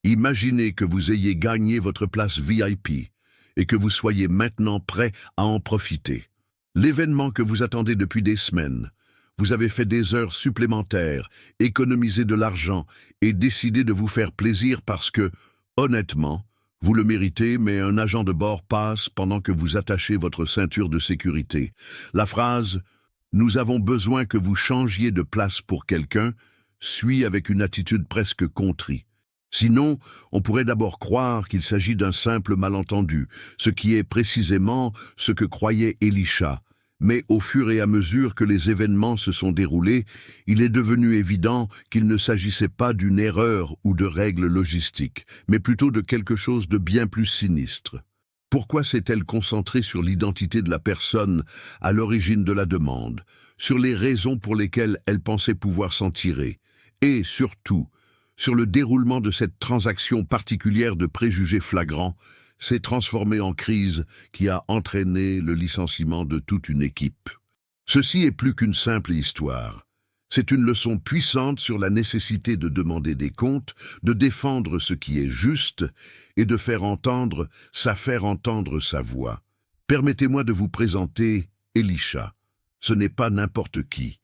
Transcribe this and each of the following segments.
Imaginez que vous ayez gagné votre place VIP et que vous soyez maintenant prêt à en profiter. L'événement que vous attendez depuis des semaines. Vous avez fait des heures supplémentaires, économisé de l'argent et décidé de vous faire plaisir parce que, honnêtement, vous le méritez, mais un agent de bord passe pendant que vous attachez votre ceinture de sécurité. La phrase « Nous avons besoin que vous changiez de place pour quelqu'un » suit avec une attitude presque contrie. Sinon, on pourrait d'abord croire qu'il s'agit d'un simple malentendu, ce qui est précisément ce que croyait Elisha. Mais au fur et à mesure que les événements se sont déroulés, il est devenu évident qu'il ne s'agissait pas d'une erreur ou de règles logistiques, mais plutôt de quelque chose de bien plus sinistre. Pourquoi s'est-elle concentrée sur l'identité de la personne à l'origine de la demande, sur les raisons pour lesquelles elle pensait pouvoir s'en tirer, et surtout, sur le déroulement de cette transaction particulière de préjugés flagrants, s'est transformé en crise qui a entraîné le licenciement de toute une équipe. Ceci est plus qu'une simple histoire. C'est une leçon puissante sur la nécessité de demander des comptes, de défendre ce qui est juste et de faire entendre sa voix. Permettez-moi de vous présenter Elisha. Ce n'est pas n'importe qui.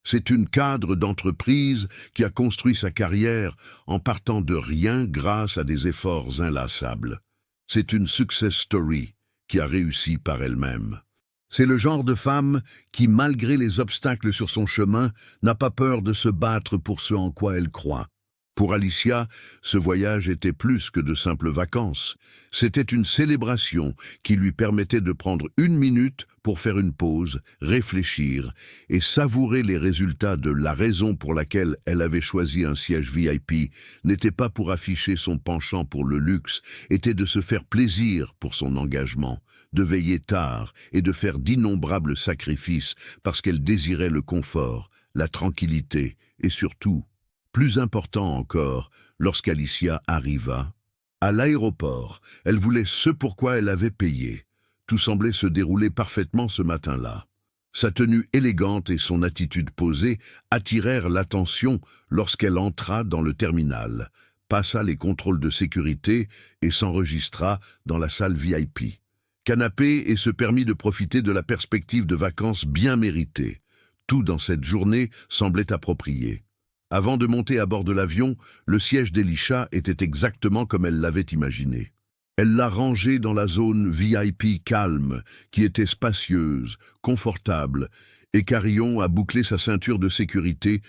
C'est une cadre d'entreprise qui a construit sa carrière en partant de rien grâce à des efforts inlassables. C'est une success story qui a réussi par elle-même. C'est le genre de femme qui, malgré les obstacles sur son chemin, n'a pas peur de se battre pour ce en quoi elle croit. Pour Alicia, ce voyage était plus que de simples vacances. C'était une célébration qui lui permettait de prendre une minute pour faire une pause, réfléchir et savourer les résultats de la raison pour laquelle elle avait choisi un siège VIP n'était pas pour afficher son penchant pour le luxe, était de se faire plaisir pour son engagement, de veiller tard et de faire d'innombrables sacrifices parce qu'elle désirait le confort, la tranquillité et surtout, plus important encore, lorsqu'Alicia arriva. À l'aéroport, elle voulait ce pourquoi elle avait payé. Tout semblait se dérouler parfaitement ce matin-là. Sa tenue élégante et son attitude posée attirèrent l'attention lorsqu'elle entra dans le terminal, passa les contrôles de sécurité et s'enregistra dans la salle VIP. Canapé et se permit de profiter de la perspective de vacances bien méritées. Tout dans cette journée semblait approprié. Avant de monter à bord de l'avion, le siège d'Elisha était exactement comme elle l'avait imaginé. Elle l'a rangé dans la zone VIP calme, qui était spacieuse, confortable, et Carillon a bouclé sa ceinture de sécurité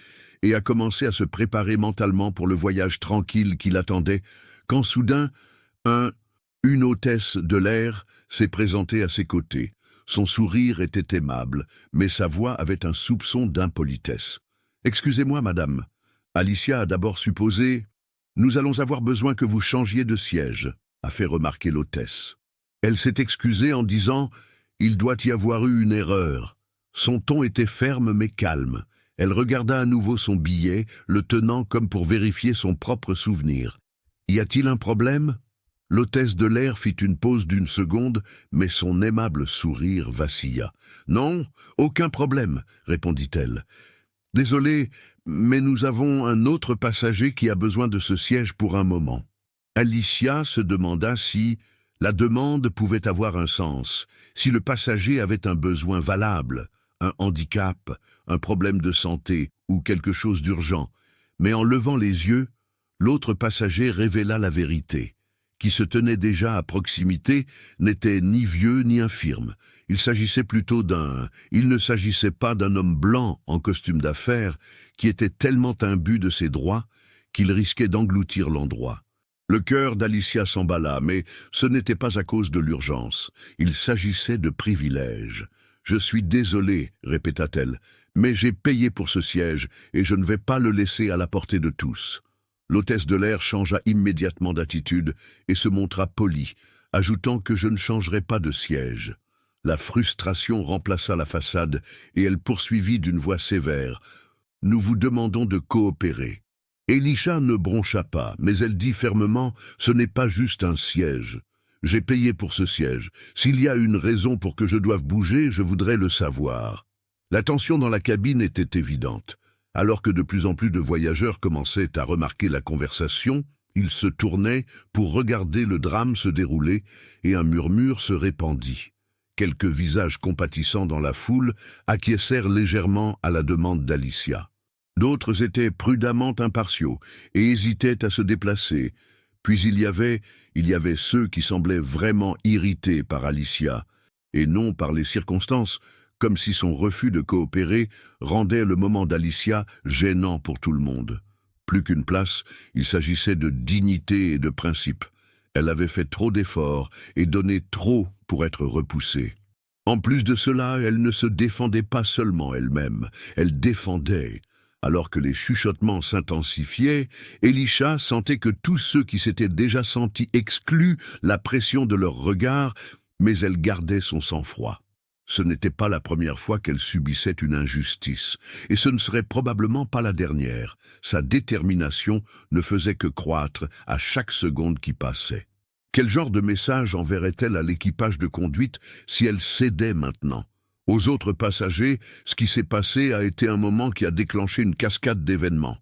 et a commencé à se préparer mentalement pour le voyage tranquille qui l'attendait, quand soudain, une hôtesse de l'air s'est présentée à ses côtés. Son sourire était aimable, mais sa voix avait un soupçon d'impolitesse. « Excusez-moi, madame. » Alicia a d'abord supposé « Nous allons avoir besoin que vous changiez de siège », a fait remarquer l'hôtesse. Elle s'est excusée en disant « Il doit y avoir eu une erreur ». Son ton était ferme mais calme. Elle regarda à nouveau son billet, le tenant comme pour vérifier son propre souvenir. « Y a-t-il un problème ?» L'hôtesse de l'air fit une pause d'une seconde, mais son aimable sourire vacilla. « Non, aucun problème », répondit-elle. « Désolé, mais nous avons un autre passager qui a besoin de ce siège pour un moment. » Alicia se demanda si la demande pouvait avoir un sens, si le passager avait un besoin valable, un handicap, un problème de santé ou quelque chose d'urgent. Mais en levant les yeux, l'autre passager révéla la vérité. Qui se tenait déjà à proximité n'était ni vieux ni infirme. Il ne s'agissait pas d'un homme blanc en costume d'affaires qui était tellement imbu de ses droits qu'il risquait d'engloutir l'endroit. Le cœur d'Alicia s'emballa, mais ce n'était pas à cause de l'urgence. Il s'agissait de privilèges. « Je suis désolée, répéta-t-elle, mais j'ai payé pour ce siège et je ne vais pas le laisser à la portée de tous. » L'hôtesse de l'air changea immédiatement d'attitude et se montra polie, ajoutant que je ne changerai pas de siège. La frustration remplaça la façade et elle poursuivit d'une voix sévère. « Nous vous demandons de coopérer. » Elisha ne broncha pas, mais elle dit fermement « Ce n'est pas juste un siège. J'ai payé pour ce siège. S'il y a une raison pour que je doive bouger, je voudrais le savoir. » La tension dans la cabine était évidente. Alors que de plus en plus de voyageurs commençaient à remarquer la conversation, Il se tournait pour regarder le drame se dérouler et un murmure se répandit. Quelques visages compatissants dans la foule acquiescèrent légèrement à la demande d'Alicia. D'autres étaient prudemment impartiaux et hésitaient à se déplacer. Puis il y avait ceux qui semblaient vraiment irrités par Alicia, et non par les circonstances, comme si son refus de coopérer rendait le moment d'Alicia gênant pour tout le monde. Plus qu'une place, il s'agissait de dignité et de principe. Elle avait fait trop d'efforts et donné trop pour être repoussée. En plus de cela, elle ne se défendait pas seulement elle-même, elle défendait. Alors que les chuchotements s'intensifiaient, Elisha sentait que tous ceux qui s'étaient déjà sentis exclus la pression de leurs regards, mais elle gardait son sang-froid. Ce n'était pas la première fois qu'elle subissait une injustice, et ce ne serait probablement pas la dernière. Sa détermination ne faisait que croître à chaque seconde qui passait. Quel genre de message enverrait-elle à l'équipage de conduite si elle cédait maintenant ? Aux autres passagers, ce qui s'est passé a été un moment qui a déclenché une cascade d'événements,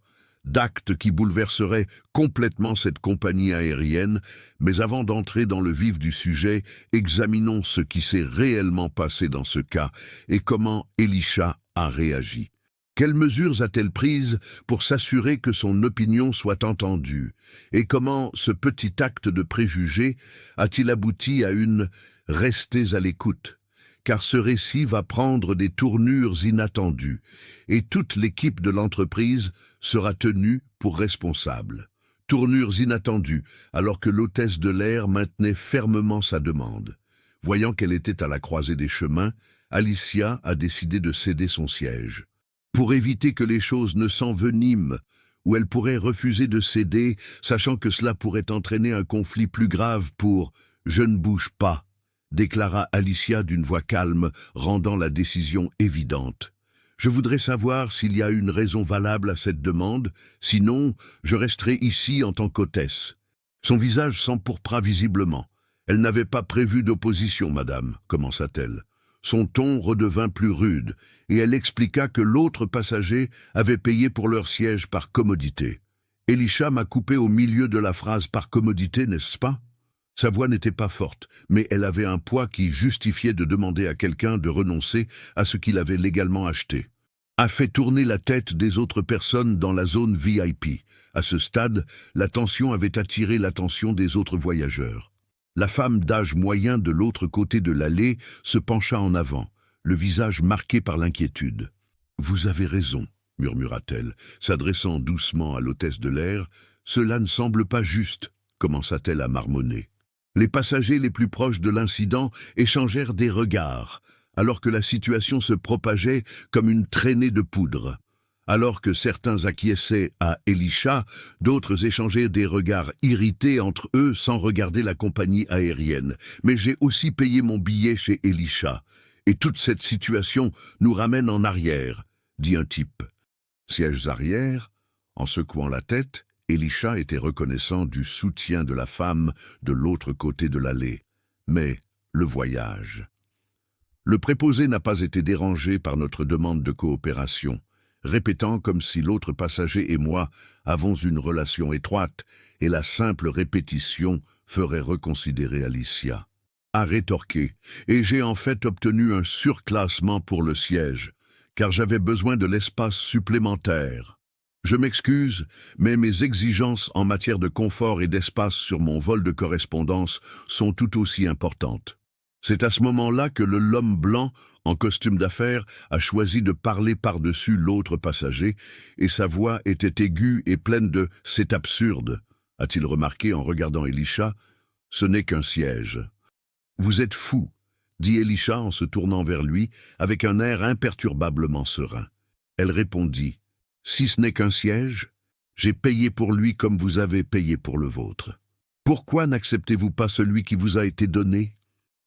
d'actes qui bouleverseraient complètement cette compagnie aérienne, mais avant d'entrer dans le vif du sujet, examinons ce qui s'est réellement passé dans ce cas et comment Elisha a réagi. Quelles mesures a-t-elle prises pour s'assurer que son opinion soit entendue? Et comment ce petit acte de préjugé a-t-il abouti à une « restez à l'écoute » ? Car ce récit va prendre des tournures inattendues, et toute l'équipe de l'entreprise sera tenue pour responsable. Tournures inattendues, alors que l'hôtesse de l'air maintenait fermement sa demande. Voyant qu'elle était à la croisée des chemins, Alicia a décidé de céder son siège. Pour éviter que les choses ne s'enveniment, ou elle pourrait refuser de céder, sachant que cela pourrait entraîner un conflit plus grave pour « je ne bouge pas », déclara Alicia d'une voix calme, rendant la décision évidente. Je voudrais savoir s'il y a une raison valable à cette demande, sinon je resterai ici en tant qu'hôtesse. Son visage s'empourpra visiblement. Elle n'avait pas prévu d'opposition, madame, commença-t-elle. Son ton redevint plus rude, et elle expliqua que l'autre passager avait payé pour leur siège par commodité. Elisha m'a coupé au milieu de la phrase par commodité, n'est-ce pas? Sa voix n'était pas forte, mais elle avait un poids qui justifiait de demander à quelqu'un de renoncer à ce qu'il avait légalement acheté. A fait tourner la tête des autres personnes dans la zone VIP. À ce stade, la tension avait attiré l'attention des autres voyageurs. La femme d'âge moyen de l'autre côté de l'allée se pencha en avant, le visage marqué par l'inquiétude. « Vous avez raison », murmura-t-elle, s'adressant doucement à l'hôtesse de l'air. « Cela ne semble pas juste », commença-t-elle à marmonner. Les passagers les plus proches de l'incident échangèrent des regards, alors que la situation se propageait comme une traînée de poudre. Alors que certains acquiesçaient à Elisha, d'autres échangeaient des regards irrités entre eux sans regarder la compagnie aérienne. Mais j'ai aussi payé mon billet chez Elisha, et toute cette situation nous ramène en arrière, dit un type. Sièges arrière, en secouant la tête, Elisha était reconnaissant du soutien de la femme de l'autre côté de l'allée. Mais le voyage. Le préposé n'a pas été dérangé par notre demande de coopération, répétant comme si l'autre passager et moi avons une relation étroite et la simple répétition ferait reconsidérer Alicia. A rétorqué, et j'ai en fait obtenu un surclassement pour le siège, car j'avais besoin de l'espace supplémentaire. Je m'excuse, mais mes exigences en matière de confort et d'espace sur mon vol de correspondance sont tout aussi importantes. C'est à ce moment-là que l'homme blanc, en costume d'affaires, a choisi de parler par-dessus l'autre passager, et sa voix était aiguë et pleine de « c'est absurde », a-t-il remarqué en regardant Elisha. « Ce n'est qu'un siège. »« Vous êtes fou », dit Elisha en se tournant vers lui, avec un air imperturbablement serein. Elle répondit « Si ce n'est qu'un siège, j'ai payé pour lui comme vous avez payé pour le vôtre. Pourquoi n'acceptez-vous pas celui qui vous a été donné ?»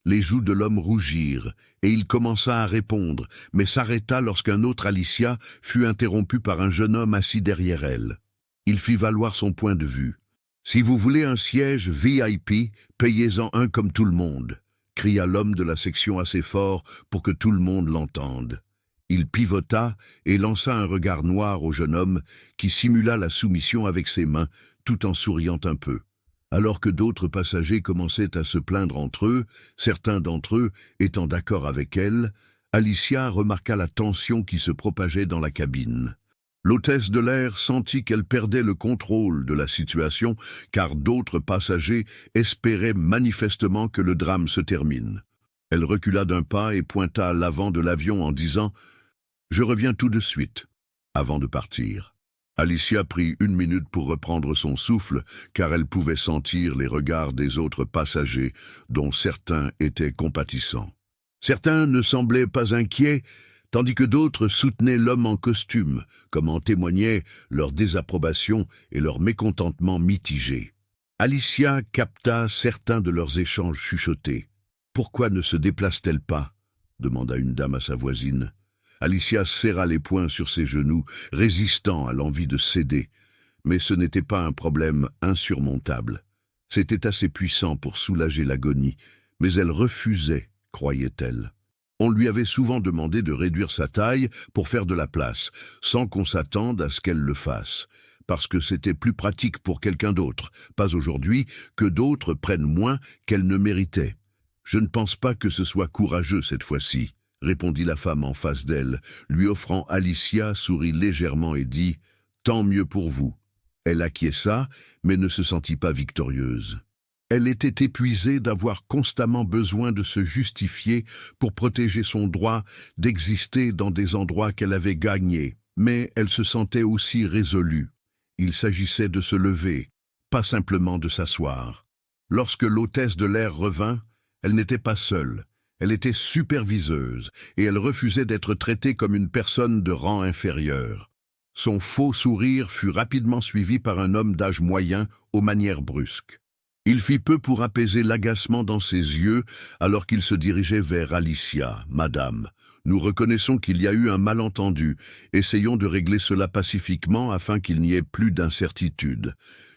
Les joues de l'homme rougirent, et il commença à répondre, mais s'arrêta lorsqu'un autre Alicia fut interrompu par un jeune homme assis derrière elle. Il fit valoir son point de vue. « Si vous voulez un siège VIP, payez-en un comme tout le monde », cria l'homme de la section assez fort pour que tout le monde l'entende. Il pivota et lança un regard noir au jeune homme qui simula la soumission avec ses mains, tout en souriant un peu. Alors que d'autres passagers commençaient à se plaindre entre eux, certains d'entre eux étant d'accord avec elle, Alicia remarqua la tension qui se propageait dans la cabine. L'hôtesse de l'air sentit qu'elle perdait le contrôle de la situation, car d'autres passagers espéraient manifestement que le drame se termine. Elle recula d'un pas et pointa à l'avant de l'avion en disant « Je reviens tout de suite », avant de partir. Alicia prit 1 minute pour reprendre son souffle, car elle pouvait sentir les regards des autres passagers, dont certains étaient compatissants. Certains ne semblaient pas inquiets, tandis que d'autres soutenaient l'homme en costume, comme en témoignaient leur désapprobation et leur mécontentement mitigé. Alicia capta certains de leurs échanges chuchotés. « Pourquoi ne se déplace-t-elle pas » demanda une dame à sa voisine. Alicia serra les poings sur ses genoux, résistant à l'envie de céder. Mais ce n'était pas un problème insurmontable. C'était assez puissant pour soulager l'agonie, mais elle refusait, croyait-elle. On lui avait souvent demandé de réduire sa taille pour faire de la place, sans qu'on s'attende à ce qu'elle le fasse, parce que c'était plus pratique pour quelqu'un d'autre, pas aujourd'hui, que d'autres prennent moins qu'elle ne méritait. « Je ne pense pas que ce soit courageux cette fois-ci », répondit la femme en face d'elle, lui offrant Alicia, sourit légèrement et dit « Tant mieux pour vous ». Elle acquiesça, mais ne se sentit pas victorieuse. Elle était épuisée d'avoir constamment besoin de se justifier pour protéger son droit d'exister dans des endroits qu'elle avait gagnés, mais elle se sentait aussi résolue. Il s'agissait de se lever, pas simplement de s'asseoir. Lorsque l'hôtesse de l'air revint, elle n'était pas seule. Elle était superviseuse et elle refusait d'être traitée comme une personne de rang inférieur. Son faux sourire fut rapidement suivi par un homme d'âge moyen aux manières brusques. Il fit peu pour apaiser l'agacement dans ses yeux alors qu'il se dirigeait vers Alicia. « Madame, nous reconnaissons qu'il y a eu un malentendu. Essayons de régler cela pacifiquement afin qu'il n'y ait plus d'incertitude.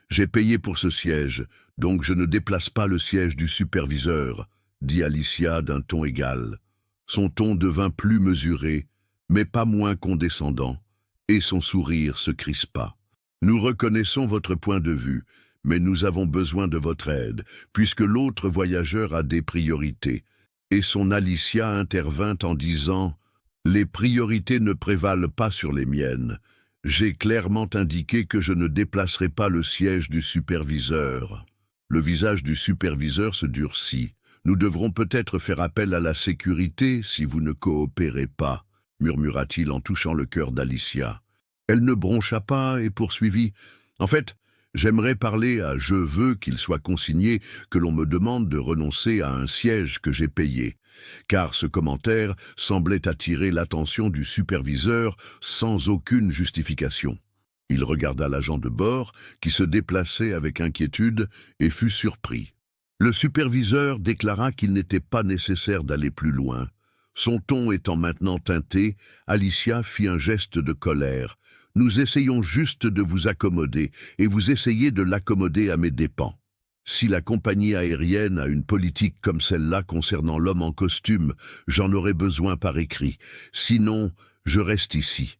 J'ai payé pour ce siège, donc je ne déplace pas le siège du superviseur, » dit Alicia d'un ton égal. Son ton devint plus mesuré, mais pas moins condescendant, et son sourire se crispa. « Nous reconnaissons votre point de vue, mais nous avons besoin de votre aide, puisque l'autre voyageur a des priorités. » Et son Alicia intervint en disant « Les priorités ne prévalent pas sur les miennes. J'ai clairement indiqué que je ne déplacerai pas le siège du superviseur. » Le visage du superviseur se durcit. « Nous devrons peut-être faire appel à la sécurité si vous ne coopérez pas, » murmura-t-il en touchant le cœur d'Alicia. Elle ne broncha pas et poursuivit. « En fait, j'aimerais parler à « je veux » qu'il soit consigné que l'on me demande de renoncer à un siège que j'ai payé, car ce commentaire semblait attirer l'attention du superviseur sans aucune justification. Il regarda l'agent de bord, qui se déplaçait avec inquiétude, et fut surpris. Le superviseur déclara qu'il n'était pas nécessaire d'aller plus loin. Son ton étant maintenant teinté, Alicia fit un geste de colère. « Nous essayons juste de vous accommoder, et vous essayez de l'accommoder à mes dépens. Si la compagnie aérienne a une politique comme celle-là concernant l'homme en costume, j'en aurai besoin par écrit. Sinon, je reste ici. »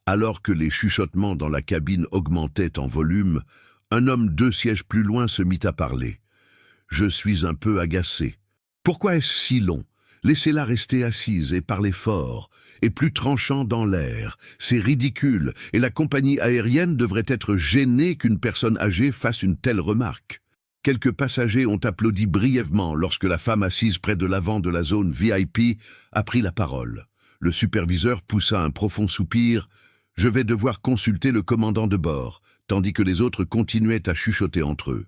Alors que les chuchotements dans la cabine augmentaient en volume, un homme 2 sièges plus loin se mit à parler. « Je suis un peu agacé. Pourquoi est-ce si long? Laissez-la rester assise et parler fort, et plus tranchant dans l'air. C'est ridicule, et la compagnie aérienne devrait être gênée qu'une personne âgée fasse une telle remarque. » Quelques passagers ont applaudi brièvement lorsque la femme assise près de l'avant de la zone VIP a pris la parole. Le superviseur poussa un profond soupir. « Je vais devoir consulter le commandant de bord », tandis que les autres continuaient à chuchoter entre eux.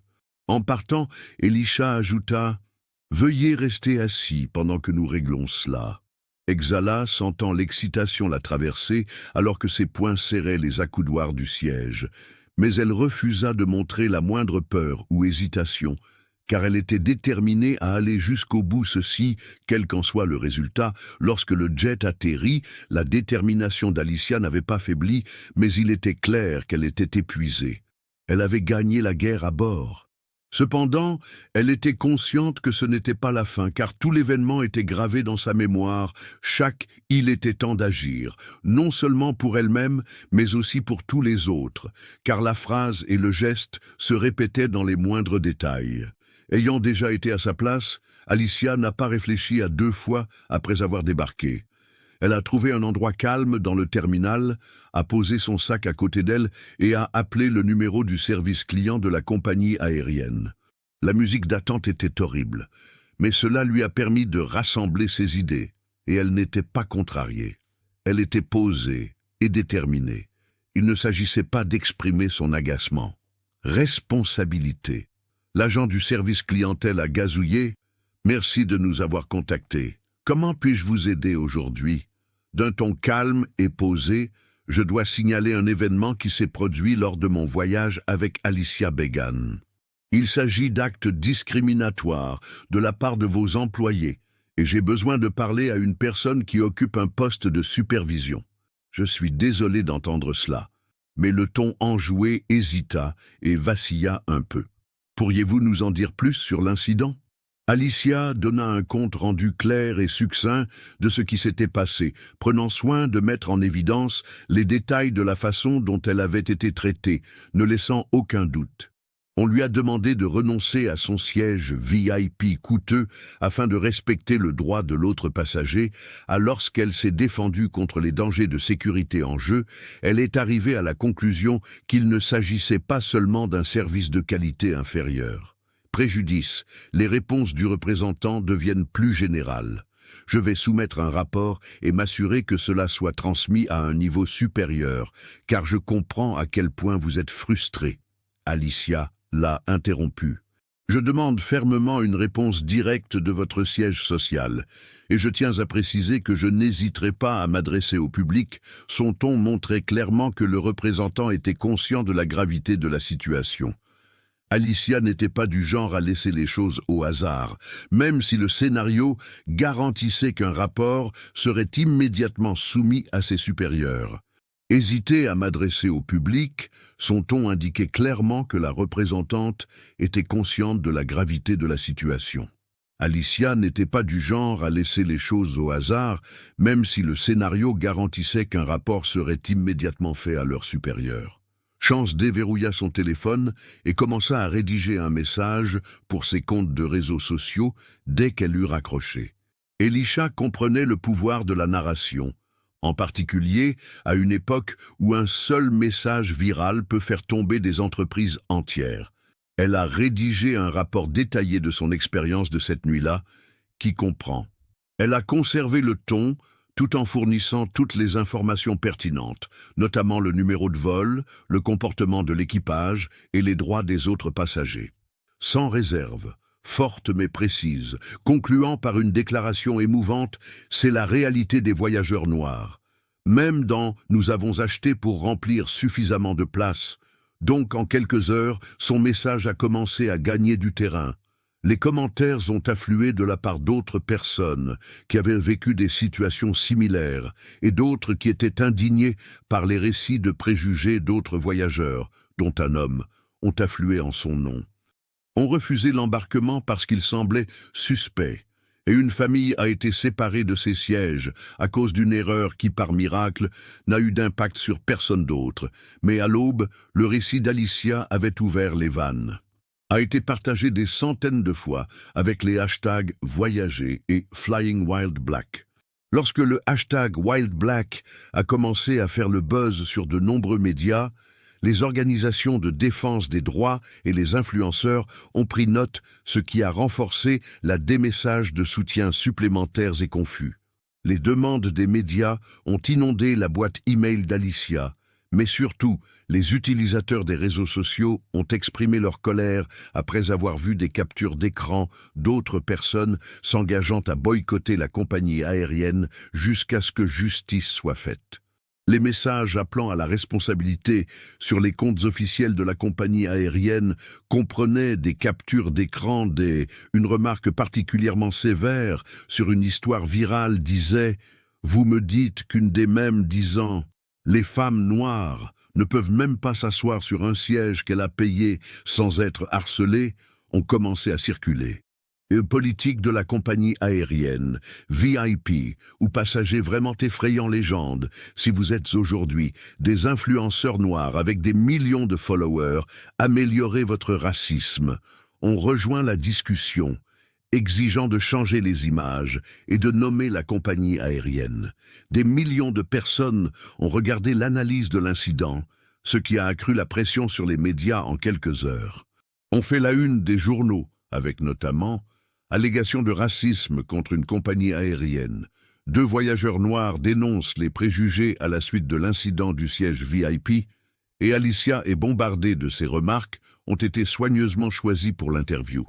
En partant, Elisha ajouta « Veuillez rester assis pendant que nous réglons cela. » Exhala, sentant l'excitation la traverser alors que ses poings serraient les accoudoirs du siège. Mais elle refusa de montrer la moindre peur ou hésitation, car elle était déterminée à aller jusqu'au bout ceci, quel qu'en soit le résultat. Lorsque le jet atterrit, la détermination d'Alicia n'avait pas faibli, mais il était clair qu'elle était épuisée. Elle avait gagné la guerre à bord. Cependant, elle était consciente que ce n'était pas la fin, car tout l'événement était gravé dans sa mémoire. Il était temps d'agir, non seulement pour elle-même, mais aussi pour tous les autres, car la phrase et le geste se répétaient dans les moindres détails. Ayant déjà été à sa place, Alicia n'a pas réfléchi à deux fois après avoir débarqué. Elle a trouvé un endroit calme dans le terminal, a posé son sac à côté d'elle et a appelé le numéro du service client de la compagnie aérienne. La musique d'attente était horrible, mais cela lui a permis de rassembler ses idées, et elle n'était pas contrariée. Elle était posée et déterminée. Il ne s'agissait pas d'exprimer son agacement. Responsabilité. L'agent du service clientèle a gazouillé. « Merci de nous avoir contactés. Comment puis-je vous aider aujourd'hui ?» D'un ton calme et posé, je dois signaler un événement qui s'est produit lors de mon voyage avec Alicia Began. Il s'agit d'actes discriminatoires de la part de vos employés et j'ai besoin de parler à une personne qui occupe un poste de supervision. Je suis désolé d'entendre cela, mais le ton enjoué hésita et vacilla un peu. Pourriez-vous nous en dire plus sur l'incident ? Alicia donna un compte rendu clair et succinct de ce qui s'était passé, prenant soin de mettre en évidence les détails de la façon dont elle avait été traitée, ne laissant aucun doute. On lui a demandé de renoncer à son siège VIP coûteux afin de respecter le droit de l'autre passager. Lorsqu'elle s'est défendue contre les dangers de sécurité en jeu, elle est arrivée à la conclusion qu'il ne s'agissait pas seulement d'un service de qualité inférieure. Préjudice, les réponses du représentant deviennent plus générales. Je vais soumettre un rapport et m'assurer que cela soit transmis à un niveau supérieur, car je comprends à quel point vous êtes frustré. Alicia l'a interrompu. Je demande fermement une réponse directe de votre siège social, et je tiens à préciser que je n'hésiterai pas à m'adresser au public. Son ton montrait clairement que le représentant était conscient de la gravité de la situation. Alicia n'était pas du genre à laisser les choses au hasard, même si le scénario garantissait qu'un rapport serait immédiatement soumis à ses supérieurs. Hésiter à m'adresser au public, son ton indiquait clairement que la représentante était consciente de la gravité de la situation. Alicia n'était pas du genre à laisser les choses au hasard, même si le scénario garantissait qu'un rapport serait immédiatement fait à leurs supérieurs. Chance déverrouilla son téléphone et commença à rédiger un message pour ses comptes de réseaux sociaux dès qu'elle eut raccroché. Elisha comprenait le pouvoir de la narration, en particulier à une époque où un seul message viral peut faire tomber des entreprises entières. Elle a rédigé un rapport détaillé de son expérience de cette nuit-là, qui comprend. Elle a conservé le ton, tout en fournissant toutes les informations pertinentes, notamment le numéro de vol, le comportement de l'équipage et les droits des autres passagers. Sans réserve, forte mais précise, concluant par une déclaration émouvante, c'est la réalité des voyageurs noirs. Même dans « nous avons acheté pour remplir suffisamment de place », donc en quelques heures, son message a commencé à gagner du terrain. Les commentaires ont afflué de la part d'autres personnes qui avaient vécu des situations similaires et d'autres qui étaient indignées par les récits de préjugés d'autres voyageurs, dont un homme, ont afflué en son nom. On refusait l'embarquement parce qu'il semblait suspect, et une famille a été séparée de ses sièges à cause d'une erreur qui, par miracle, n'a eu d'impact sur personne d'autre. Mais à l'aube, le récit d'Alicia avait ouvert les vannes. A été partagé des centaines de fois avec les hashtags Voyager et Flying Wild Black. Lorsque le hashtag Wild Black a commencé à faire le buzz sur de nombreux médias, les organisations de défense des droits et les influenceurs ont pris note, ce qui a renforcé la démessage de soutien supplémentaires et confus. Les demandes des médias ont inondé la boîte e-mail d'Alicia, mais surtout, les utilisateurs des réseaux sociaux ont exprimé leur colère après avoir vu des captures d'écran d'autres personnes s'engageant à boycotter la compagnie aérienne jusqu'à ce que justice soit faite. Les messages appelant à la responsabilité sur les comptes officiels de la compagnie aérienne comprenaient des captures d'écran, une remarque particulièrement sévère sur une histoire virale disait « Vous me dites qu'une des mêmes disant « Les femmes noires ne peuvent même pas s'asseoir sur un siège qu'elle a payé sans être harcelées », ont commencé à circuler. Politique de la compagnie aérienne, VIP ou passagers vraiment effrayants légendes, si vous êtes aujourd'hui des influenceurs noirs avec des millions de followers, améliorez votre racisme. On rejoint la discussion, exigeant de changer les images et de nommer la compagnie aérienne. Des millions de personnes ont regardé l'analyse de l'incident, ce qui a accru la pression sur les médias en quelques heures. On fait la une des journaux, avec notamment allégation de racisme contre une compagnie aérienne. 2 voyageurs noirs dénoncent les préjugés à la suite de l'incident du siège VIP et Alicia est bombardée de ses remarques ont été soigneusement choisies pour l'interview.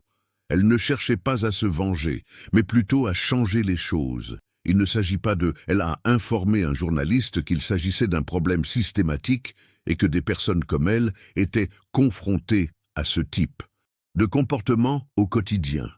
Elle ne cherchait pas à se venger, mais plutôt à changer les choses. Il ne s'agit pas de... Elle a informé un journaliste qu'il s'agissait d'un problème systématique et que des personnes comme elle étaient confrontées à ce type de comportement au quotidien.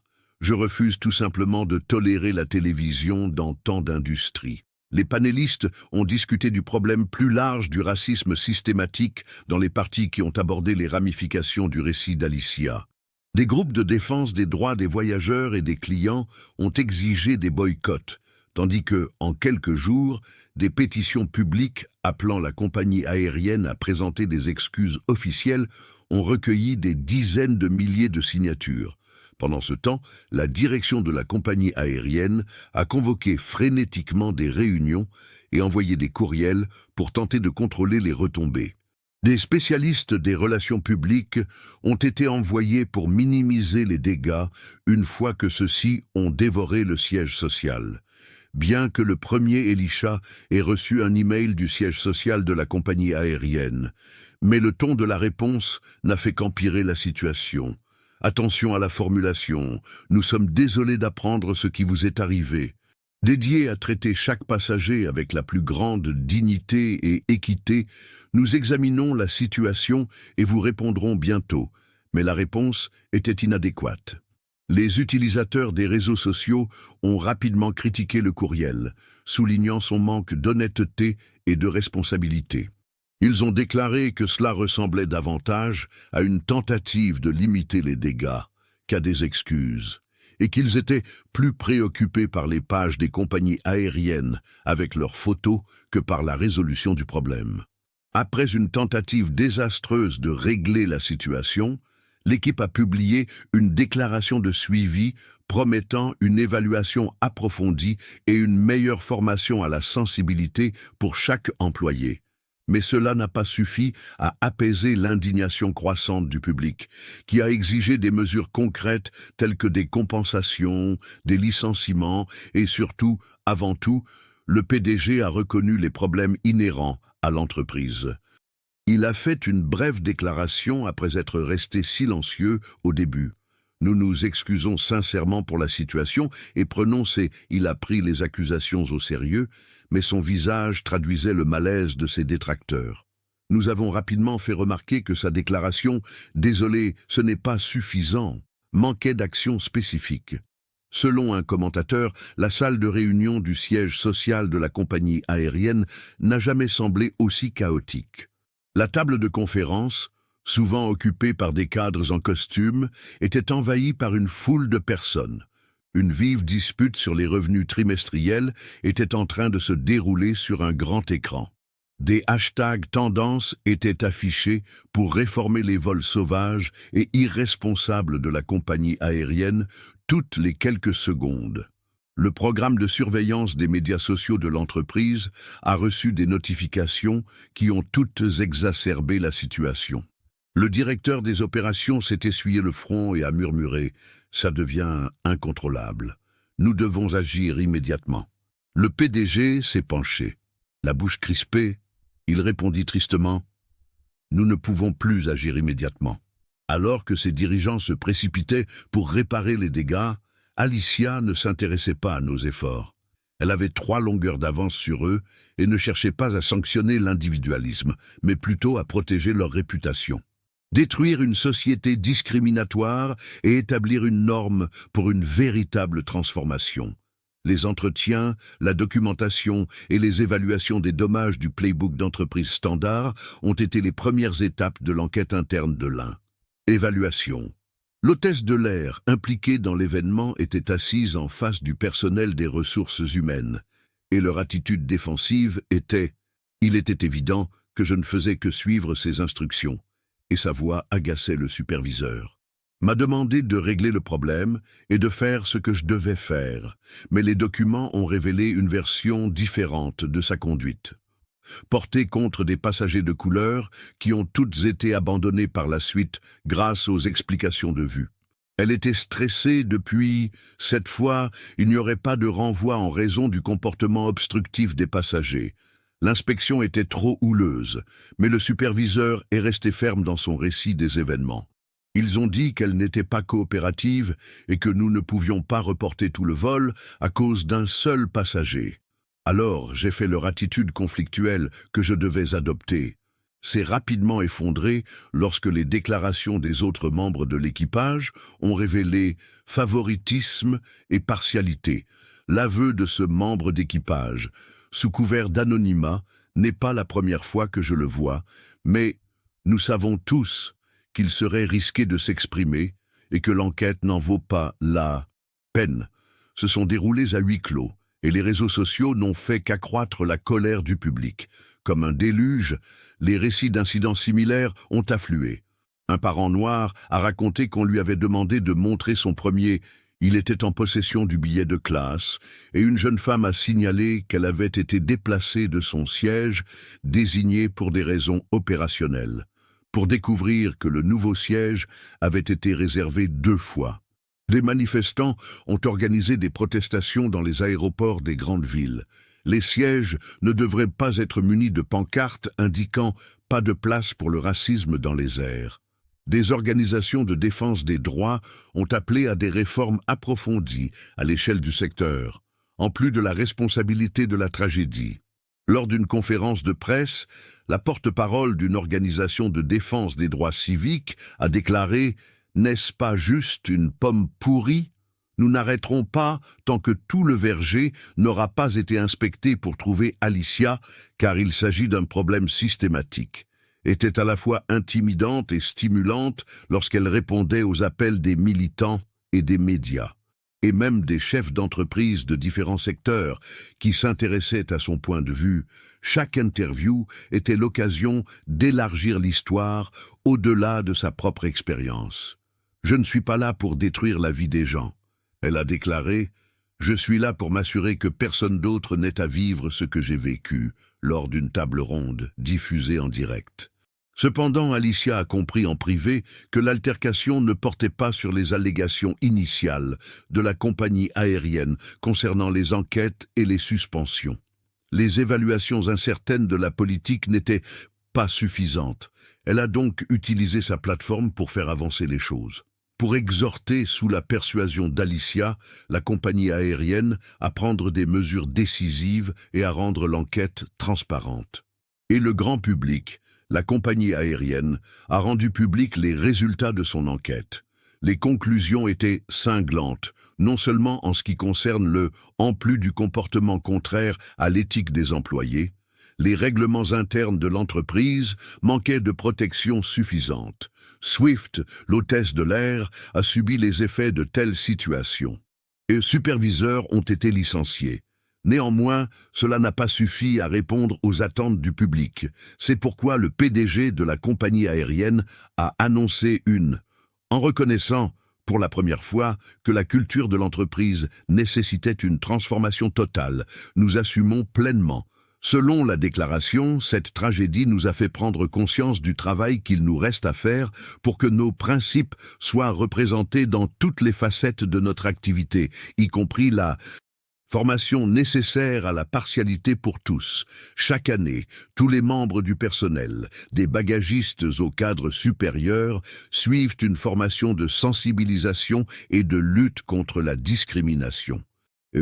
Je refuse tout simplement de tolérer la télévision dans tant d'industries. Les panélistes ont discuté du problème plus large du racisme systématique dans les parties qui ont abordé les ramifications du récit d'Alicia. Des groupes de défense des droits des voyageurs et des clients ont exigé des boycotts, tandis que, en quelques jours, des pétitions publiques appelant la compagnie aérienne à présenter des excuses officielles ont recueilli des dizaines de milliers de signatures. Pendant ce temps, la direction de la compagnie aérienne a convoqué frénétiquement des réunions et envoyé des courriels pour tenter de contrôler les retombées. Des spécialistes des relations publiques ont été envoyés pour minimiser les dégâts une fois que ceux-ci ont dévoré le siège social. Bien que le premier Elisha ait reçu un email du siège social de la compagnie aérienne, mais le ton de la réponse n'a fait qu'empirer la situation. Attention à la formulation, nous sommes désolés d'apprendre ce qui vous est arrivé. Dédiés à traiter chaque passager avec la plus grande dignité et équité, nous examinons la situation et vous répondrons bientôt, mais la réponse était inadéquate. Les utilisateurs des réseaux sociaux ont rapidement critiqué le courriel, soulignant son manque d'honnêteté et de responsabilité. Ils ont déclaré que cela ressemblait davantage à une tentative de limiter les dégâts qu'à des excuses, et qu'ils étaient plus préoccupés par les pages des compagnies aériennes avec leurs photos que par la résolution du problème. Après une tentative désastreuse de régler la situation, l'équipe a publié une déclaration de suivi promettant une évaluation approfondie et une meilleure formation à la sensibilité pour chaque employé. Mais cela n'a pas suffi à apaiser l'indignation croissante du public, qui a exigé des mesures concrètes telles que des compensations, des licenciements et surtout, avant tout, le PDG a reconnu les problèmes inhérents à l'entreprise. Il a fait une brève déclaration après être resté silencieux au début. Nous nous excusons sincèrement pour la situation et prenons il a pris les accusations au sérieux, mais son visage traduisait le malaise de ses détracteurs. Nous avons rapidement fait remarquer que sa déclaration « Désolé, ce n'est pas suffisant » manquait d'action spécifique. Selon un commentateur, la salle de réunion du siège social de la compagnie aérienne n'a jamais semblé aussi chaotique. La table de conférence, souvent occupée par des cadres en costume, était envahie par une foule de personnes. Une vive dispute sur les revenus trimestriels était en train de se dérouler sur un grand écran. Des hashtags tendances étaient affichés pour réformer les vols sauvages et irresponsables de la compagnie aérienne toutes les quelques secondes. Le programme de surveillance des médias sociaux de l'entreprise a reçu des notifications qui ont toutes exacerbé la situation. Le directeur des opérations s'est essuyé le front et a murmuré « Ça devient incontrôlable. Nous devons agir immédiatement. » Le PDG s'est penché. La bouche crispée, il répondit tristement « Nous ne pouvons plus agir immédiatement. » Alors que ses dirigeants se précipitaient pour réparer les dégâts, Alicia ne s'intéressait pas à nos efforts. Elle avait 3 longueurs d'avance sur eux et ne cherchait pas à sanctionner l'individualisme, mais plutôt à protéger leur réputation. Détruire une société discriminatoire et établir une norme pour une véritable transformation. Les entretiens, la documentation et les évaluations des dommages du playbook d'entreprise standard ont été les premières étapes de l'enquête interne de l'un. Évaluation. L'hôtesse de l'air, impliquée dans l'événement, était assise en face du personnel des ressources humaines, et leur attitude défensive était « Il était évident que je ne faisais que suivre ses instructions », et sa voix agaçait le superviseur. M'a demandé de régler le problème et de faire ce que je devais faire, mais les documents ont révélé une version différente de sa conduite. Portée contre des passagers de couleur qui ont toutes été abandonnés par la suite grâce aux explications de vue. Elle était stressée depuis, cette fois, il n'y aurait pas de renvoi en raison du comportement obstructif des passagers. L'inspection était trop houleuse, mais le superviseur est resté ferme dans son récit des événements. Ils ont dit qu'elle n'était pas coopérative et que nous ne pouvions pas reporter tout le vol à cause d'un seul passager. Alors, j'ai fait leur attitude conflictuelle que je devais adopter. C'est rapidement effondré lorsque les déclarations des autres membres de l'équipage ont révélé favoritisme et partialité. L'aveu de ce membre d'équipage, sous couvert d'anonymat, n'est pas la première fois que je le vois, mais nous savons tous qu'il serait risqué de s'exprimer et que l'enquête n'en vaut pas la peine. Se sont déroulés à huis clos. Et les réseaux sociaux n'ont fait qu'accroître la colère du public. Comme un déluge, les récits d'incidents similaires ont afflué. Un parent noir a raconté qu'on lui avait demandé de montrer son premier « il était en possession du billet de classe » et une jeune femme a signalé qu'elle avait été déplacée de son siège, désignée pour des raisons opérationnelles, pour découvrir que le nouveau siège avait été réservé 2 fois. Les manifestants ont organisé des protestations dans les aéroports des grandes villes. Les sièges ne devraient pas être munis de pancartes indiquant « pas de place pour le racisme dans les airs ». Des organisations de défense des droits ont appelé à des réformes approfondies à l'échelle du secteur, en plus de la responsabilité de la tragédie. Lors d'une conférence de presse, la porte-parole d'une organisation de défense des droits civiques a déclaré « N'est-ce pas juste une pomme pourrie ? Nous n'arrêterons pas tant que tout le verger n'aura pas été inspecté pour trouver Alicia, car il s'agit d'un problème systématique. » Était à la fois intimidante et stimulante lorsqu'elle répondait aux appels des militants et des médias, et même des chefs d'entreprise de différents secteurs qui s'intéressaient à son point de vue. Chaque interview était l'occasion d'élargir l'histoire au-delà de sa propre expérience. « Je ne suis pas là pour détruire la vie des gens. » Elle a déclaré « Je suis là pour m'assurer que personne d'autre n'ait à vivre ce que j'ai vécu » lors d'une table ronde diffusée en direct. Cependant, Alicia a compris en privé que l'altercation ne portait pas sur les allégations initiales de la compagnie aérienne concernant les enquêtes et les suspensions. Les évaluations incertaines de la politique n'étaient pas suffisantes. Elle a donc utilisé sa plateforme pour faire avancer les choses. Pour exhorter, sous la persuasion d'Alicia, la compagnie aérienne à prendre des mesures décisives et à rendre l'enquête transparente. Et le grand public, la compagnie aérienne, a rendu public les résultats de son enquête. Les conclusions étaient cinglantes, non seulement en ce qui concerne en plus du comportement contraire à l'éthique des employés, les règlements internes de l'entreprise manquaient de protection suffisante. Swift, l'hôtesse de l'air, a subi les effets de telles situations. Et superviseurs ont été licenciés. Néanmoins, cela n'a pas suffi à répondre aux attentes du public. C'est pourquoi le PDG de la compagnie aérienne a annoncé en reconnaissant, pour la première fois, que la culture de l'entreprise nécessitait une transformation totale. Nous assumons pleinement. Selon la déclaration, cette tragédie nous a fait prendre conscience du travail qu'il nous reste à faire pour que nos principes soient représentés dans toutes les facettes de notre activité, y compris la formation nécessaire à la partialité pour tous. Chaque année, tous les membres du personnel, des bagagistes au cadre supérieur, suivent une formation de sensibilisation et de lutte contre la discrimination.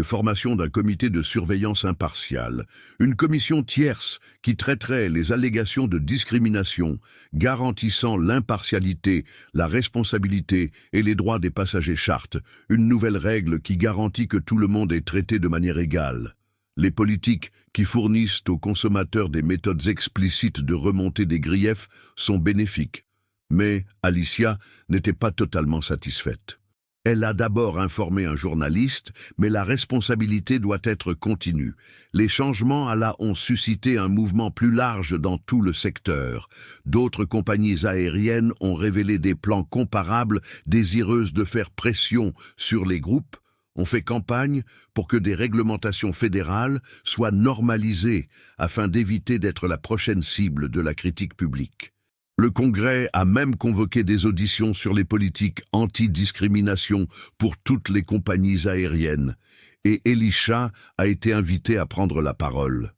Formation d'un comité de surveillance impartial, une commission tierce qui traiterait les allégations de discrimination, garantissant l'impartialité, la responsabilité et les droits des passagers chartes, une nouvelle règle qui garantit que tout le monde est traité de manière égale. Les politiques qui fournissent aux consommateurs des méthodes explicites de remontée des griefs sont bénéfiques. Mais Alicia n'était pas totalement satisfaite. Elle a d'abord informé un journaliste, mais la responsabilité doit être continue. Les changements à la ont suscité un mouvement plus large dans tout le secteur. D'autres compagnies aériennes ont révélé des plans comparables, désireuses de faire pression sur les groupes, ont fait campagne pour que des réglementations fédérales soient normalisées afin d'éviter d'être la prochaine cible de la critique publique. Le Congrès a même convoqué des auditions sur les politiques anti-discrimination pour toutes les compagnies aériennes, et Elisha a été invité à prendre la parole.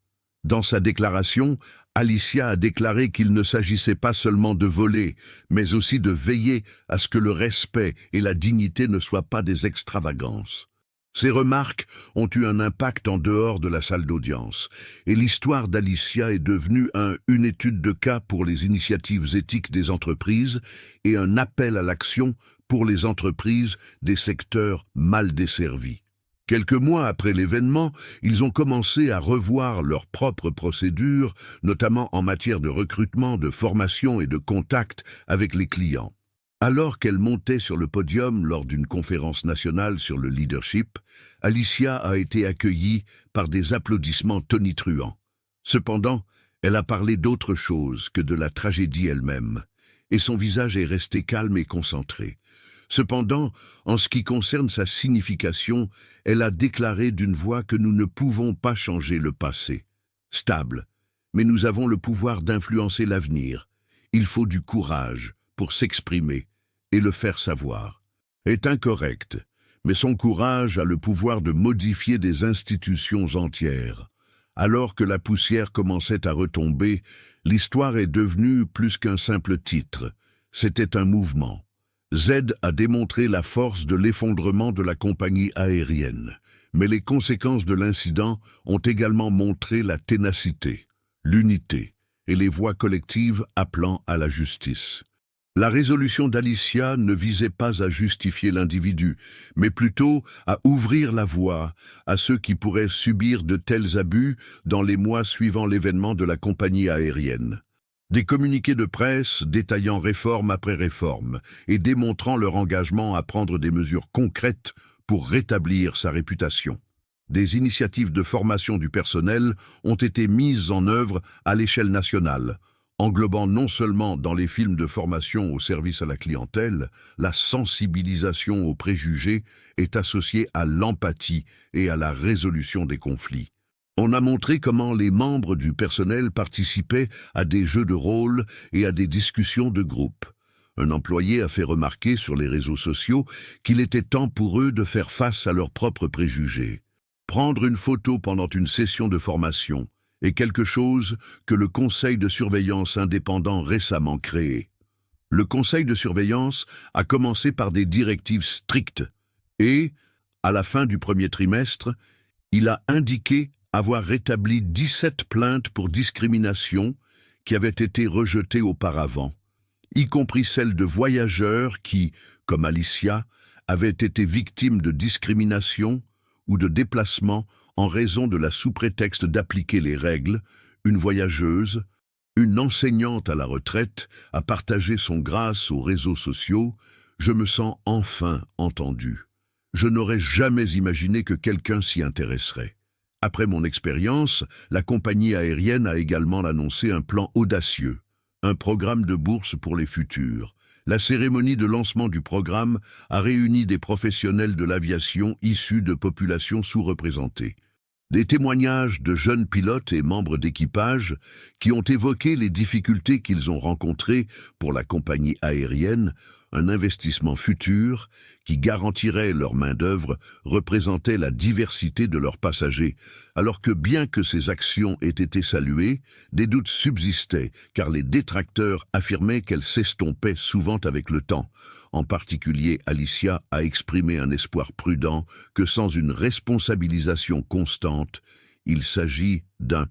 Dans sa déclaration, Alicia a déclaré qu'il ne s'agissait pas seulement de voler, mais aussi de veiller à ce que le respect et la dignité ne soient pas des extravagances. Ces remarques ont eu un impact en dehors de la salle d'audience, et l'histoire d'Alicia est devenue une étude de cas pour les initiatives éthiques des entreprises et un appel à l'action pour les entreprises des secteurs mal desservis. Quelques mois après l'événement, ils ont commencé à revoir leurs propres procédures, notamment en matière de recrutement, de formation et de contact avec les clients. Alors qu'elle montait sur le podium lors d'une conférence nationale sur le leadership, Alicia a été accueillie par des applaudissements tonitruants. Cependant, elle a parlé d'autre chose que de la tragédie elle-même, et son visage est resté calme et concentré. Cependant, en ce qui concerne sa signification, elle a déclaré d'une voix que nous ne pouvons pas changer le passé. Stable, mais nous avons le pouvoir d'influencer l'avenir. Il faut du courage pour s'exprimer et le faire savoir. Est incorrect, mais son courage a le pouvoir de modifier des institutions entières. Alors que la poussière commençait à retomber, l'histoire est devenue plus qu'un simple titre. C'était un mouvement. Z a démontré la force de l'effondrement de la compagnie aérienne, mais les conséquences de l'incident ont également montré la ténacité, l'unité et les voix collectives appelant à la justice. La résolution d'Alicia ne visait pas à justifier l'individu, mais plutôt à ouvrir la voie à ceux qui pourraient subir de tels abus dans les mois suivant l'événement de la compagnie aérienne. Des communiqués de presse détaillant réforme après réforme et démontrant leur engagement à prendre des mesures concrètes pour rétablir sa réputation. Des initiatives de formation du personnel ont été mises en œuvre à l'échelle nationale, englobant non seulement dans les films de formation au service à la clientèle, la sensibilisation aux préjugés est associée à l'empathie et à la résolution des conflits. On a montré comment les membres du personnel participaient à des jeux de rôle et à des discussions de groupe. Un employé a fait remarquer sur les réseaux sociaux qu'il était temps pour eux de faire face à leurs propres préjugés. Prendre une photo pendant une session de formation est quelque chose que le Conseil de surveillance indépendant récemment créé. Le Conseil de surveillance a commencé par des directives strictes et, à la fin du premier trimestre, il a indiqué avoir rétabli 17 plaintes pour discrimination qui avaient été rejetées auparavant, y compris celles de voyageurs qui, comme Alicia, avaient été victimes de discrimination ou de déplacement en raison de la sous-prétexte d'appliquer les règles. Une voyageuse, une enseignante à la retraite, a partagé son grâce aux réseaux sociaux. Je me sens enfin entendu. Je n'aurais jamais imaginé que quelqu'un s'y intéresserait. Après mon expérience, la compagnie aérienne a également annoncé un plan audacieux, un programme de bourse pour les futurs. La cérémonie de lancement du programme a réuni des professionnels de l'aviation issus de populations sous-représentées. Des témoignages de jeunes pilotes et membres d'équipage qui ont évoqué les difficultés qu'ils ont rencontrées pour la compagnie aérienne, un investissement futur qui garantirait leur main-d'œuvre représentait la diversité de leurs passagers, alors que bien que ces actions aient été saluées, des doutes subsistaient car les détracteurs affirmaient qu'elles s'estompaient souvent avec le temps. En particulier, Alicia a exprimé un espoir prudent que sans une responsabilisation constante, il s'agit d'un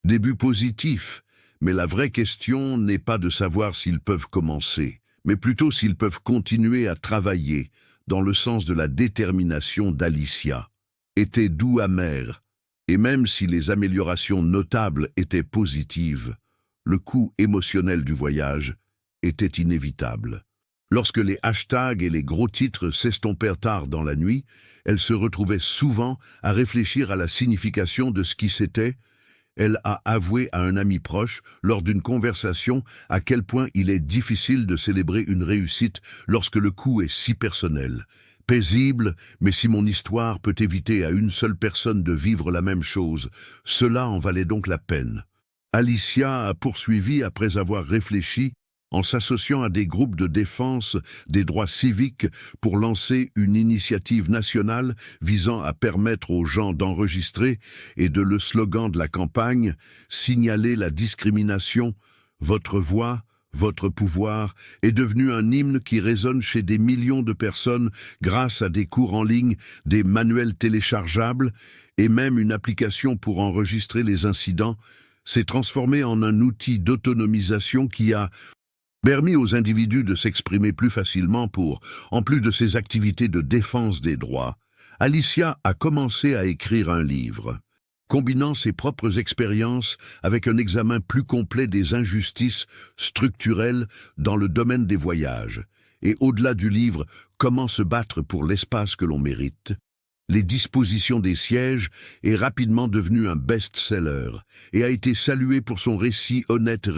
début positif. Mais la vraie question n'est pas de savoir s'ils peuvent commencer, mais plutôt s'ils peuvent continuer à travailler dans le sens de la détermination d'Alicia. Était doux amer, et même si les améliorations notables étaient positives, le coût émotionnel du voyage était inévitable. Lorsque les hashtags et les gros titres s'estompèrent tard dans la nuit, elle se retrouvait souvent à réfléchir à la signification de ce qui s'était. Elle a avoué à un ami proche, lors d'une conversation, à quel point il est difficile de célébrer une réussite lorsque le coup est si personnel. Paisible, mais si mon histoire peut éviter à une seule personne de vivre la même chose, cela en valait donc la peine. Alicia a poursuivi après avoir réfléchi en s'associant à des groupes de défense des droits civiques pour lancer une initiative nationale visant à permettre aux gens d'enregistrer et de le slogan de la campagne « Signaler la discrimination, votre voix, votre pouvoir » est devenu un hymne qui résonne chez des millions de personnes grâce à des cours en ligne, des manuels téléchargeables et même une application pour enregistrer les incidents. S'est transformé en un outil d'autonomisation qui a permis aux individus de s'exprimer plus facilement pour, en plus de ses activités de défense des droits, Alicia a commencé à écrire un livre, combinant ses propres expériences avec un examen plus complet des injustices structurelles dans le domaine des voyages, et au-delà du livre « Comment se battre pour l'espace que l'on mérite », les dispositions des sièges est rapidement devenu un best-seller et a été salué pour son récit honnête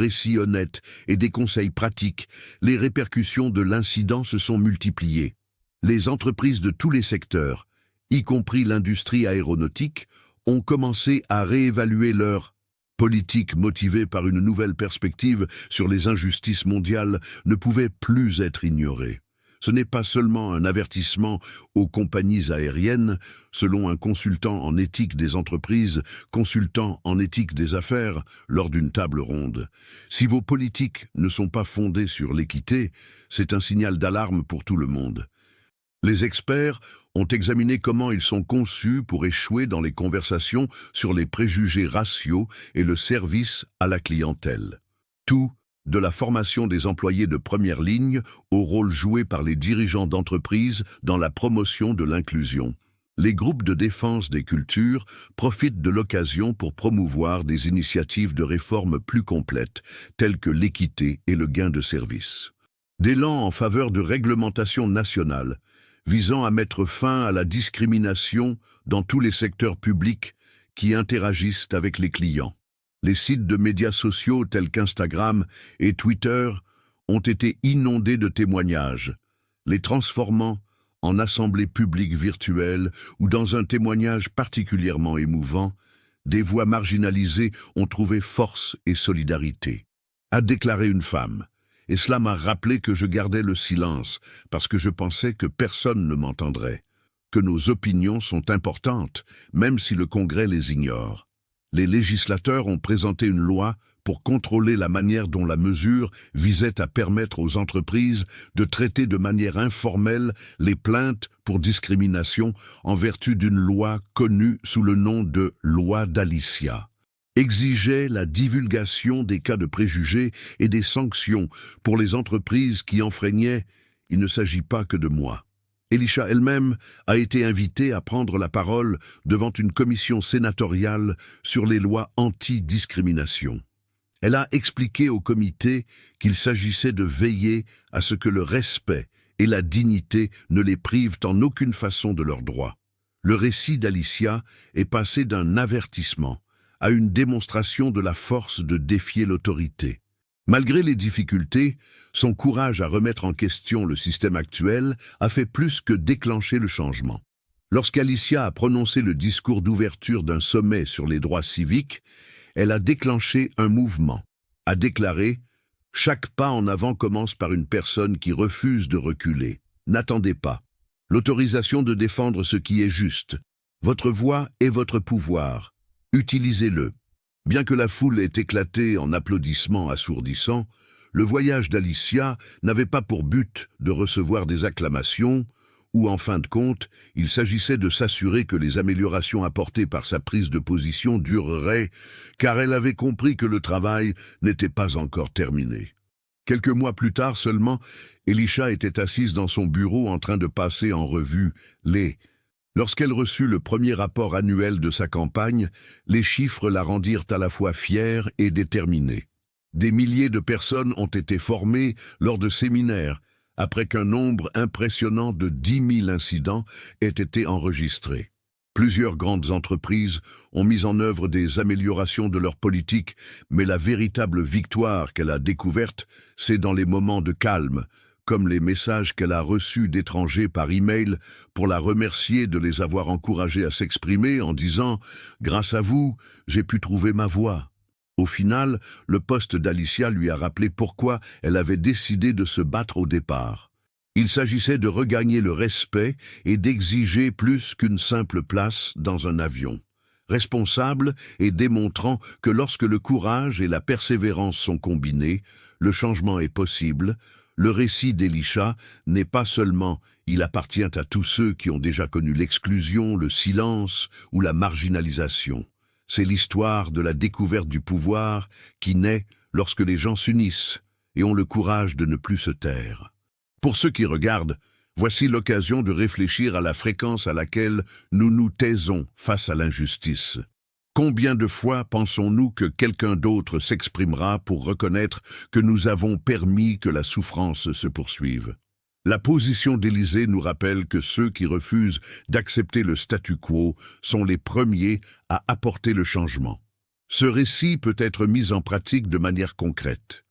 et des conseils pratiques. Les répercussions de l'incident se sont multipliées. Les entreprises de tous les secteurs, y compris l'industrie aéronautique, ont commencé à réévaluer leur politique motivée par une nouvelle perspective sur les injustices mondiales ne pouvait plus être ignorée. Ce n'est pas seulement un avertissement aux compagnies aériennes, selon un consultant en éthique des entreprises, consultant en éthique des affaires, lors d'une table ronde. Si vos politiques ne sont pas fondées sur l'équité, c'est un signal d'alarme pour tout le monde. Les experts ont examiné comment ils sont conçus pour échouer dans les conversations sur les préjugés raciaux et le service à la clientèle. Tout, de la formation des employés de première ligne au rôle joué par les dirigeants d'entreprise dans la promotion de l'inclusion. Les groupes de défense des cultures profitent de l'occasion pour promouvoir des initiatives de réforme plus complètes, telles que l'équité et le gain de service. D'élan en faveur de réglementations nationales, visant à mettre fin à la discrimination dans tous les secteurs publics qui interagissent avec les clients. Les sites de médias sociaux tels qu'Instagram et Twitter ont été inondés de témoignages, les transformant en assemblées publiques virtuelles ou dans un témoignage particulièrement émouvant, des voix marginalisées ont trouvé force et solidarité. A déclaré une femme, et cela m'a rappelé que je gardais le silence parce que je pensais que personne ne m'entendrait, que nos opinions sont importantes, même si le Congrès les ignore. Les législateurs ont présenté une loi pour contrôler la manière dont la mesure visait à permettre aux entreprises de traiter de manière informelle les plaintes pour discrimination en vertu d'une loi connue sous le nom de loi d'Alicia. Exigeait la divulgation des cas de préjugés et des sanctions pour les entreprises qui enfreignaient. Il ne s'agit pas que de moi. Elisha elle-même a été invitée à prendre la parole devant une commission sénatoriale sur les lois anti-discrimination. Elle a expliqué au comité qu'il s'agissait de veiller à ce que le respect et la dignité ne les privent en aucune façon de leurs droits. Le récit d'Alicia est passé d'un avertissement à une démonstration de la force de défier l'autorité. Malgré les difficultés, son courage à remettre en question le système actuel a fait plus que déclencher le changement. Lorsqu'Alicia a prononcé le discours d'ouverture d'un sommet sur les droits civiques, elle a déclenché un mouvement, a déclaré « Chaque pas en avant commence par une personne qui refuse de reculer. N'attendez pas. L'autorisation de défendre ce qui est juste. Votre voix est votre pouvoir. Utilisez-le. » Bien que la foule ait éclaté en applaudissements assourdissants, le voyage d'Alicia n'avait pas pour but de recevoir des acclamations, ou en fin de compte, il s'agissait de s'assurer que les améliorations apportées par sa prise de position dureraient, car elle avait compris que le travail n'était pas encore terminé. Quelques mois plus tard seulement, Elisha était assise dans son bureau en train de passer en revue Lorsqu'elle reçut le premier rapport annuel de sa campagne, les chiffres la rendirent à la fois fière et déterminée. Des milliers de personnes ont été formées lors de séminaires, après qu'un nombre impressionnant de 10 000 incidents ait été enregistré. Plusieurs grandes entreprises ont mis en œuvre des améliorations de leur politique, mais la véritable victoire qu'elle a découverte, c'est dans les moments de calme, comme les messages qu'elle a reçus d'étrangers par email pour la remercier de les avoir encouragés à s'exprimer en disant « Grâce à vous, j'ai pu trouver ma voie ». Au final, le poste d'Alicia lui a rappelé pourquoi elle avait décidé de se battre au départ. Il s'agissait de regagner le respect et d'exiger plus qu'une simple place dans un avion. Responsable et démontrant que lorsque le courage et la persévérance sont combinés, le changement est possible, le récit d'Elisha n'est pas seulement « il appartient à tous ceux qui ont déjà connu l'exclusion, le silence ou la marginalisation ». C'est l'histoire de la découverte du pouvoir qui naît lorsque les gens s'unissent et ont le courage de ne plus se taire. Pour ceux qui regardent, voici l'occasion de réfléchir à la fréquence à laquelle nous nous taisons face à l'injustice. Combien de fois pensons-nous que quelqu'un d'autre s'exprimera pour reconnaître que nous avons permis que la souffrance se poursuive? La position d'Élysée nous rappelle que ceux qui refusent d'accepter le statu quo sont les premiers à apporter le changement. Ce récit peut être mis en pratique de manière concrète.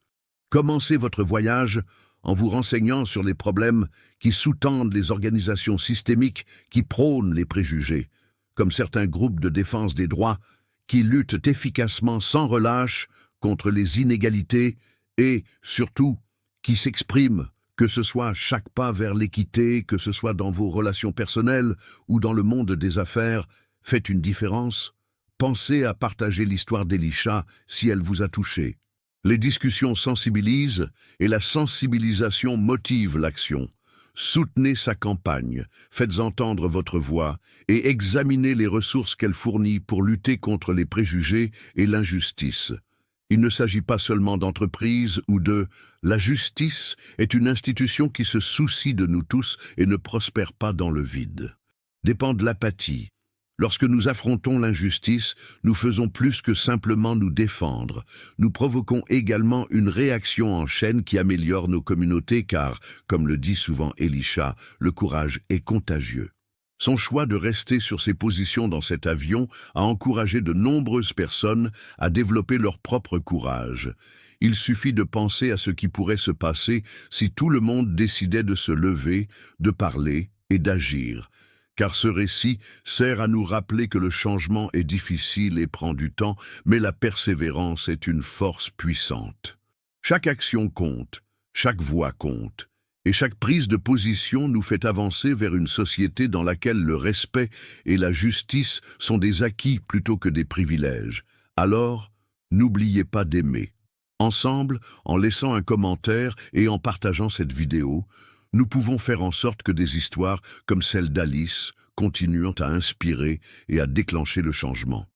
Commencez votre voyage en vous renseignant sur les problèmes qui sous-tendent les organisations systémiques qui prônent les préjugés, comme certains groupes de défense des droits qui luttent efficacement sans relâche contre les inégalités et, surtout, qui s'expriment, que ce soit chaque pas vers l'équité, que ce soit dans vos relations personnelles ou dans le monde des affaires, faites une différence. Pensez à partager l'histoire d'Elisha si elle vous a touché. Les discussions sensibilisent et la sensibilisation motive l'action. Soutenez sa campagne, faites entendre votre voix et examinez les ressources qu'elle fournit pour lutter contre les préjugés et l'injustice. Il ne s'agit pas seulement d'entreprise ou de « la justice est une institution qui se soucie de nous tous et ne prospère pas dans le vide ». Dépend de l'apathie. Lorsque nous affrontons l'injustice, nous faisons plus que simplement nous défendre. Nous provoquons également une réaction en chaîne qui améliore nos communautés car, comme le dit souvent Elisha, le courage est contagieux. Son choix de rester sur ses positions dans cet avion a encouragé de nombreuses personnes à développer leur propre courage. Il suffit de penser à ce qui pourrait se passer si tout le monde décidait de se lever, de parler et d'agir. Car ce récit sert à nous rappeler que le changement est difficile et prend du temps, mais la persévérance est une force puissante. Chaque action compte, chaque voix compte. Et chaque prise de position nous fait avancer vers une société dans laquelle le respect et la justice sont des acquis plutôt que des privilèges. Alors, n'oubliez pas d'aimer. Ensemble, en laissant un commentaire et en partageant cette vidéo, nous pouvons faire en sorte que des histoires comme celle d'Alice continuent à inspirer et à déclencher le changement.